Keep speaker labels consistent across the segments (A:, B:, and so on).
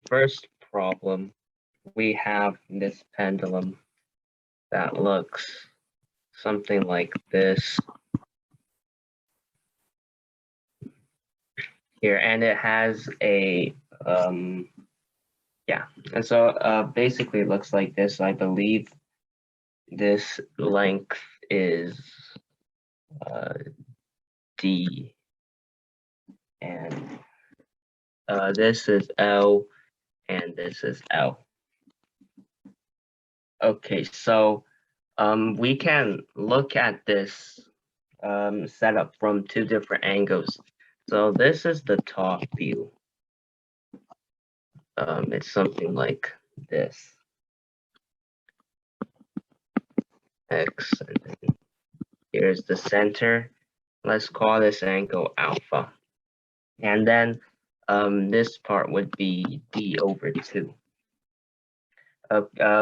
A: first problem, we have this pendulum that looks something like this here, and it has a yeah, and so basically it looks like this. I believe this length is D, and this is L, and this is L. Okay, so we can look at this setup from two different angles. So this is the top view. It's something like this. X, and then here's the center. Let's call this angle alpha. And then this part would be D over 2.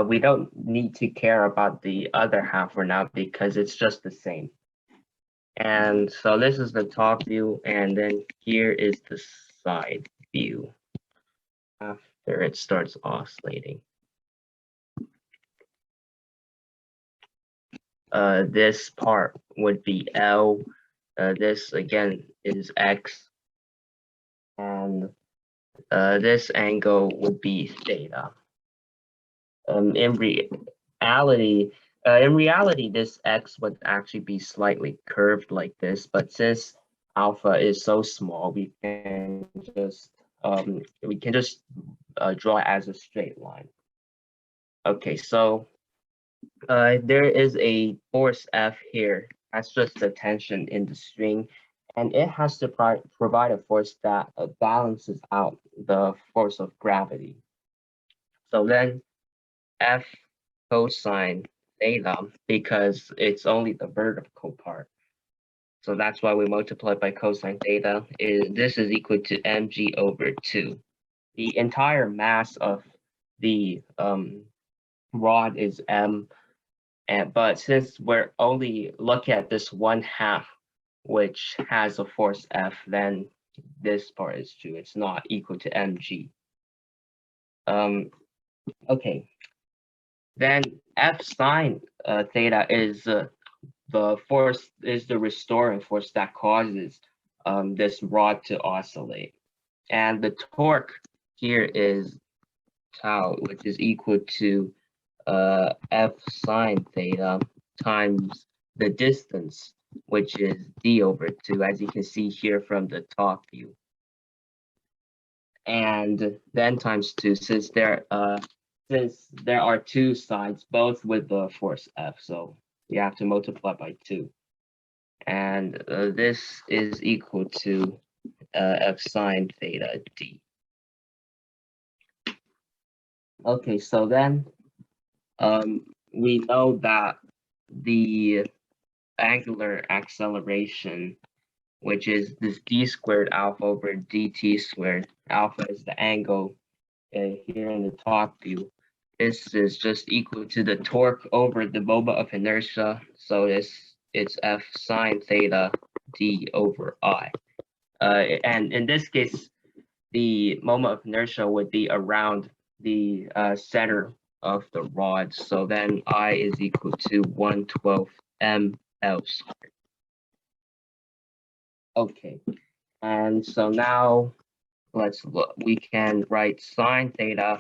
A: We don't need to care about the other half for now because it's just the same. And so this is the top view, and then here is the side view after it starts oscillating. This part would be L. This again is X, and this angle would be theta. In reality, this X would actually be slightly curved like this, but since alpha is so small, we can just draw it as a straight line. Okay, so there is a force F here. That's just the tension in the string, and it has to provide a force that balances out the force of gravity. So then F cosine theta, because it's only the vertical part. So that's why we multiply by cosine theta. This is equal to mg over 2. The entire mass of the rod is m, but since we're only looking at this 1/2, which has a force F, then this part is true. It's not equal to mg. Okay. Then F sine theta is the force, is the restoring force that causes this rod to oscillate. And the torque here is tau, which is equal to F sine theta times the distance, which is D over 2, as you can see here from the top view. And then times 2, since there are two sides, both with the force F, so you have to multiply by 2. And this is equal to F sine theta D. Okay, so then we know that the angular acceleration, which is this d squared alpha over dt squared, alpha is the angle here in the top view. This is just equal to the torque over the moment of inertia. So it's F sine theta D over I. And in this case, the moment of inertia would be around the center of the rod. So then I is equal to 1/12 mL squared. Okay, and so now let's look. We can write sine theta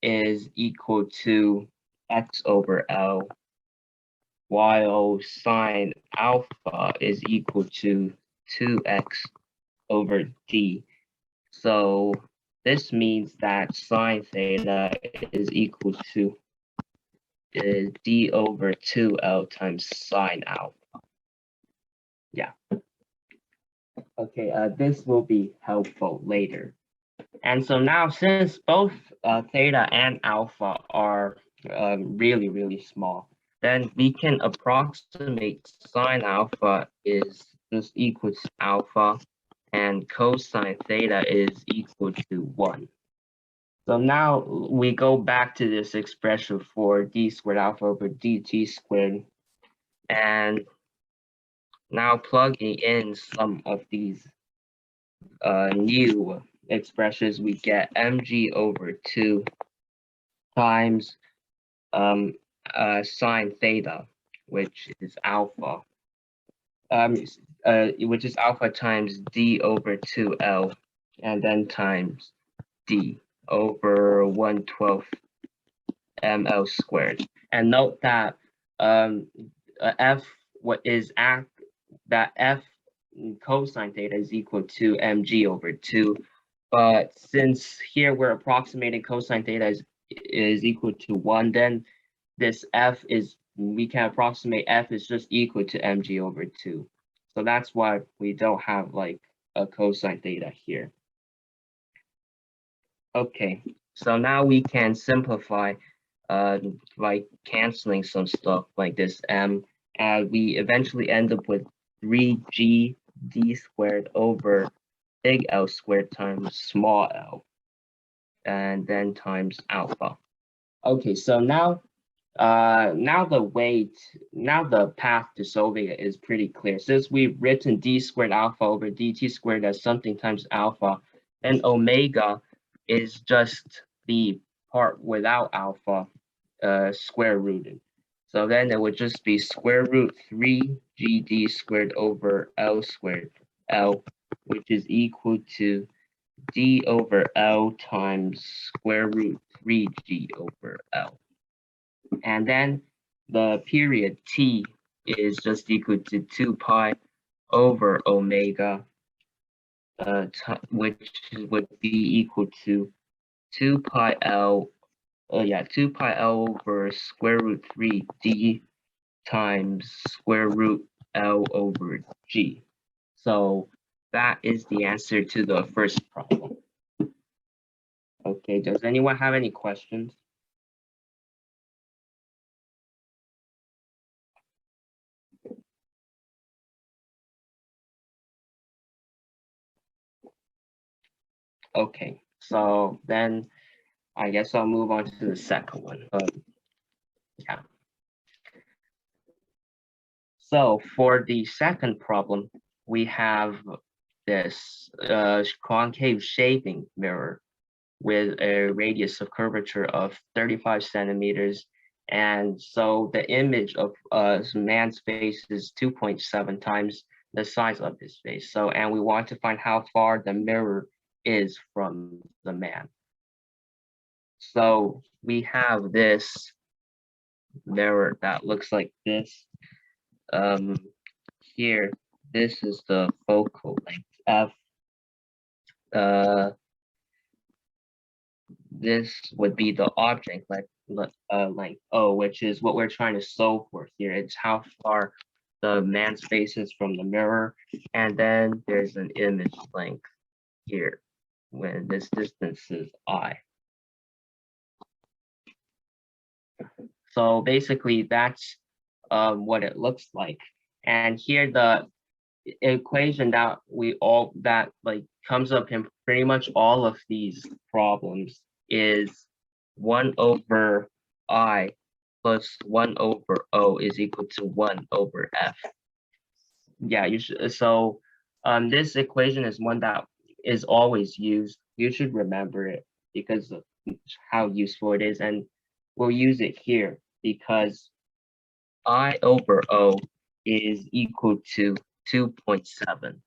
A: is equal to x over L, while sine alpha is equal to 2x over D. So this means that sine theta is equal to D over 2L times sine alpha. Yeah. Okay, this will be helpful later. And so now, since both theta and alpha are really, really small, then we can approximate sine alpha is just equal to alpha, and cosine theta is equal to 1. So now we go back to this expression for d squared alpha over dt squared, and now plugging in some of these new expressions, we get mg over 2 times sine theta, which is alpha, which is alpha times d over 2l, and then times d over 1/12 ml squared. And note that f what is act that f cosine theta is equal to mg over 2. But since here we're approximating cosine theta is equal to 1, then this f is, we can approximate f is just equal to mg over 2. So that's why we don't have like a cosine theta here. Okay, so now we can simplify by canceling some stuff like this m, and we eventually end up with 3g d squared over big L squared times small l, and then times alpha. Okay, so now now the path to solving it is pretty clear. Since we've written d squared alpha over dt squared as something times alpha, then omega is just the part without alpha square rooted. So then it would just be square root 3gd squared over L squared L, which is equal to d over L times square root 3g over L. And then the period t is just equal to 2 pi over omega, which would be equal to 2 pi L, 2 pi L over square root 3d times square root L over g. So that is the answer to the first problem. Okay, does anyone have any questions? Okay, so then I guess I'll move on to the second one. Yeah. So for the second problem, we have this concave shaving mirror with a radius of curvature of 35 centimeters. And so the image of a man's face is 2.7 times the size of his face. So, and we want to find how far the mirror is from the man. So we have this mirror that looks like this. Here, this is the focal length f. This would be the object length O, which is what we're trying to solve for here. It's how far the man's face is from the mirror, and then there's an image length here when this distance is I. So basically that's what it looks like. And here the equation that comes up in pretty much all of these problems is 1 over I plus 1 over O is equal to 1 over F. Yeah, you should. So this equation is one that is always used. You should remember it because of how useful it is, and we'll use it here because I over O is equal to 2.7.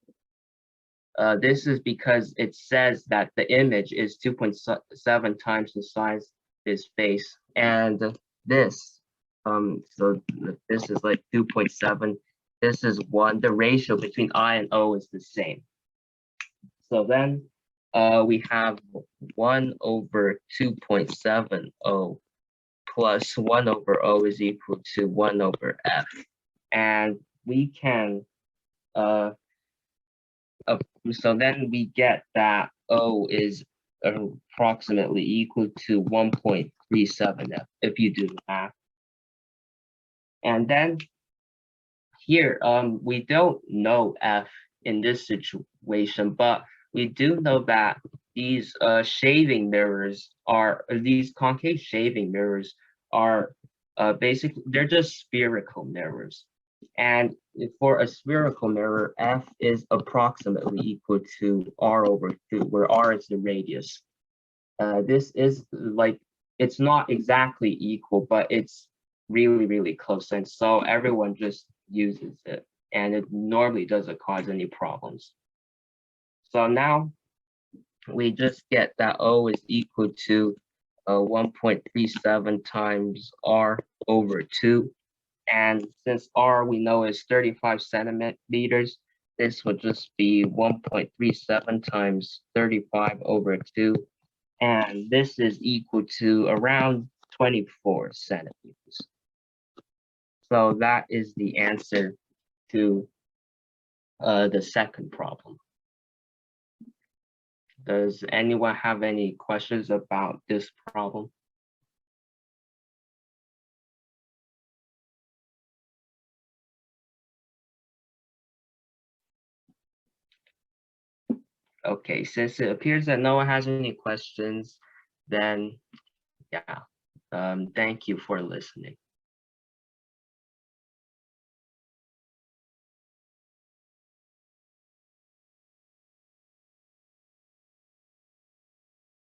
A: This is because it says that the image is 2.7 times the size of his face, and this, so this is like 2.7. This is 1. The ratio between I and O is the same. So then we have 1 over 2.7 O plus 1 over O is equal to 1 over F. And we can, so then we get that O is approximately equal to 1.37 F if you do the math. And then here, we don't know F in this situation, but we do know that these shaving mirrors are, these concave shaving mirrors are basically, they're just spherical mirrors. And for a spherical mirror, F is approximately equal to R over 2, where R is the radius. This is like, it's not exactly equal, but it's really, really close. And so everyone just uses it, and it normally doesn't cause any problems. So now we just get that O is equal to 1.37 times R over 2. And since R we know is 35 centimeters, this would just be 1.37 times 35 over 2. And this is equal to around 24 centimeters. So that is the answer to the second problem. Does anyone have any questions about this problem? Okay, since it appears that no one has any questions, then yeah, thank you for listening.